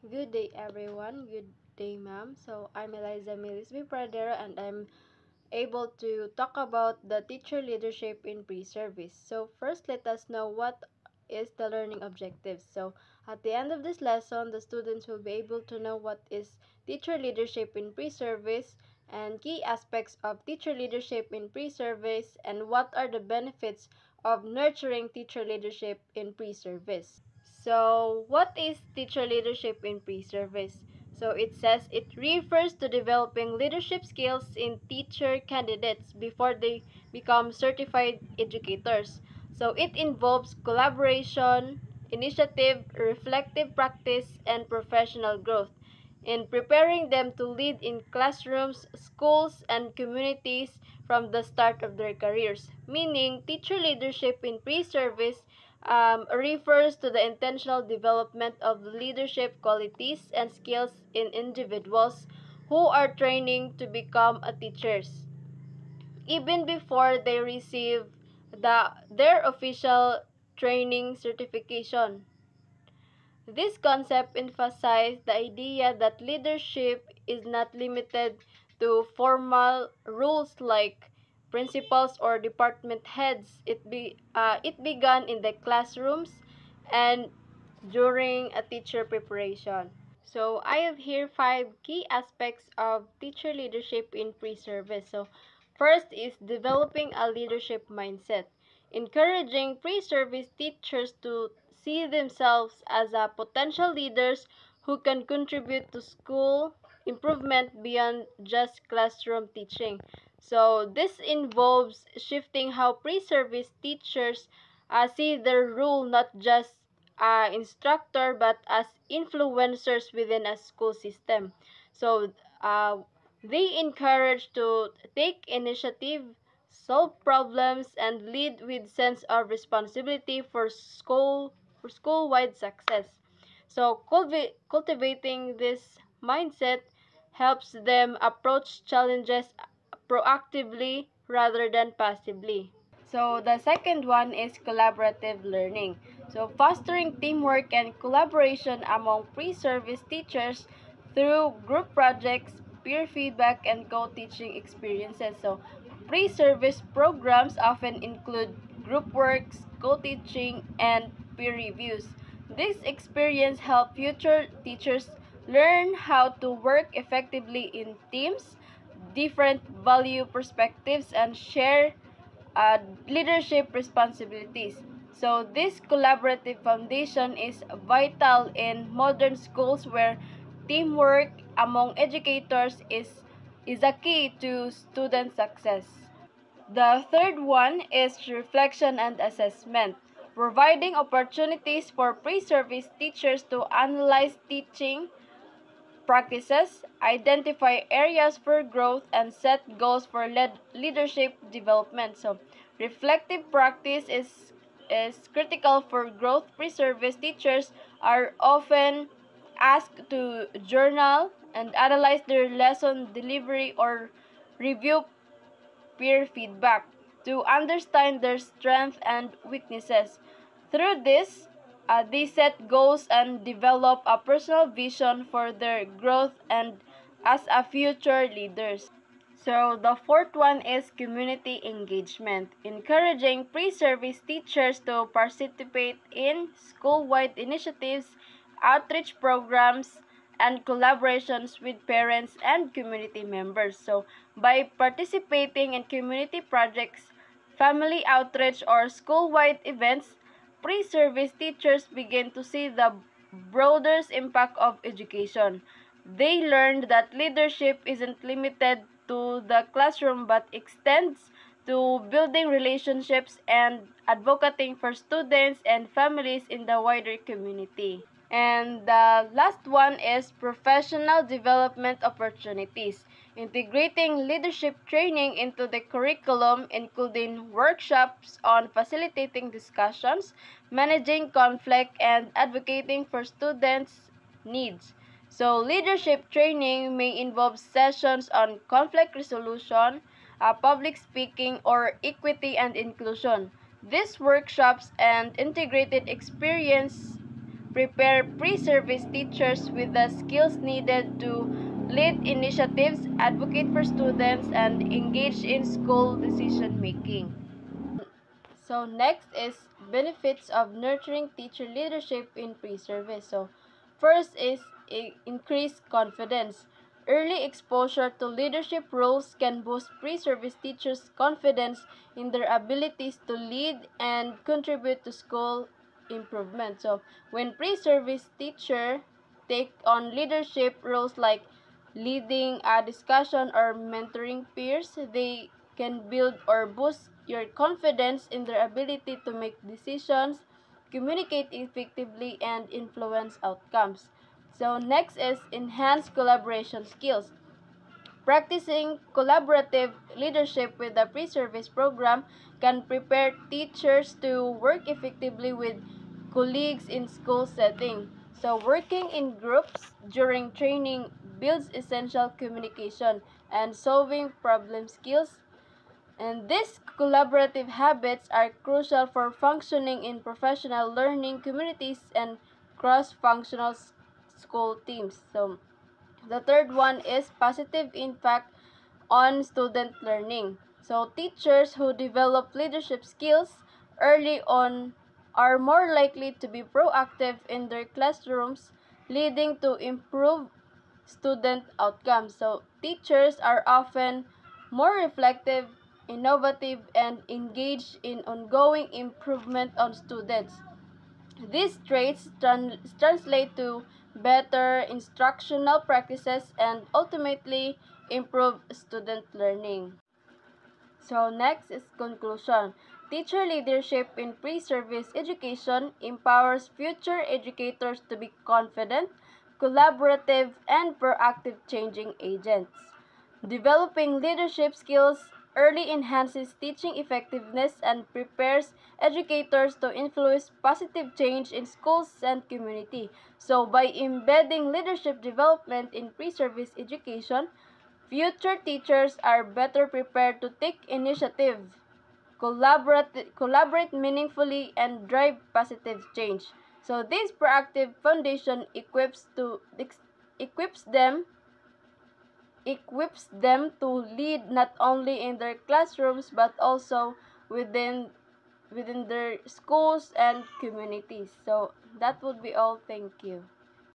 Good day, everyone. Good day, ma'am. So, I'm Eliza Milisby Pradero, and I'm able to talk about the teacher leadership in pre-service. So, first, let us know what is the learning objectives. So, at the end of this lesson, the students will be able to know what is teacher leadership in pre-service and key aspects of teacher leadership in pre-service and what are the benefits of nurturing teacher leadership in pre-service. So, what is teacher leadership in pre-service? So, it says it refers to developing leadership skills in teacher candidates before they become certified educators. So, it involves collaboration, initiative, reflective practice, and professional growth in preparing them to lead in classrooms, schools, and communities from the start of their careers. Meaning, teacher leadership in pre-service refers to the intentional development of leadership qualities and skills in individuals who are training to become a teachers, even before they receive their official training certification. This concept emphasizes the idea that leadership is not limited to formal rules like principals or department heads. It began in the classrooms and during a teacher preparation. So I have here 5 key aspects of teacher leadership in pre-service. So first is developing a leadership mindset, encouraging pre-service teachers to see themselves as a potential leaders who can contribute to school improvement beyond just classroom teaching. So this involves shifting how pre-service teachers see their role not just instructor but as influencers within a school system. So they encourage to take initiative, solve problems, and lead with sense of responsibility for school-wide success. So cultivating this mindset helps them approach challenges proactively rather than passively. So the second one is collaborative learning. So fostering teamwork and collaboration among pre-service teachers through group projects, peer feedback, and co-teaching experiences. So pre-service programs often include group works, co-teaching, and peer reviews. This experience help future teachers learn how to work effectively in teams, different value perspectives, and share leadership responsibilities. So this collaborative foundation is vital in modern schools where teamwork among educators is a key to student success. The third one is reflection and assessment, providing opportunities for pre-service teachers to analyze teaching practices, identify areas for growth, and set goals for leadership development. So, reflective practice is critical for growth. Pre-service teachers are often asked to journal and analyze their lesson delivery or review peer feedback to understand their strengths and weaknesses. Through this, they set goals and develop a personal vision for their growth and as a future leaders. So the fourth one is community engagement, encouraging pre-service teachers to participate in school-wide initiatives, outreach programs, and collaborations with parents and community members. So by participating in community projects, family outreach, or school-wide events, pre-service teachers begin to see the broader impact of education. They learned that leadership isn't limited to the classroom but extends to building relationships and advocating for students and families in the wider community. And the last one is professional development opportunities, integrating leadership training into the curriculum, including workshops on facilitating discussions, managing conflict, and advocating for students' needs. So, leadership training may involve sessions on conflict resolution, public speaking, or equity and inclusion. These workshops and integrated experience prepare pre-service teachers with the skills needed to lead initiatives, advocate for students, and engage in school decision making. So next is benefits of nurturing teacher leadership in pre-service. So first is increased confidence. Early exposure to leadership roles can boost pre-service teachers' confidence in their abilities to lead and contribute to school improvement. So when pre-service teacher take on leadership roles like leading a discussion or mentoring peers, they can build or boost your confidence in their ability to make decisions, communicate effectively, and influence outcomes. So next is enhanced collaboration skills. Practicing collaborative leadership with the pre-service program can prepare teachers to work effectively with colleagues in school setting. So working in groups during training builds essential communication and solving problem skills, and these collaborative habits are crucial for functioning in professional learning communities and cross-functional school teams. So, the third one is positive impact on student learning. So, teachers who develop leadership skills early on are more likely to be proactive in their classrooms, leading to improved student outcomes. So, teachers are often more reflective, innovative, and engaged in ongoing improvement on students. These traits translate to better instructional practices and ultimately improve student learning. So next is conclusion. Teacher leadership in pre-service education empowers future educators to be confident, collaborative, and proactive changing agents. Developing leadership skills early enhances teaching effectiveness and prepares educators to influence positive change in schools and community. So by embedding leadership development in pre-service education, future teachers are better prepared to take initiative, collaborate meaningfully, and drive positive change. So this proactive foundation equips them to lead not only in their classrooms but also within their schools and communities. So that would be all. Thank you.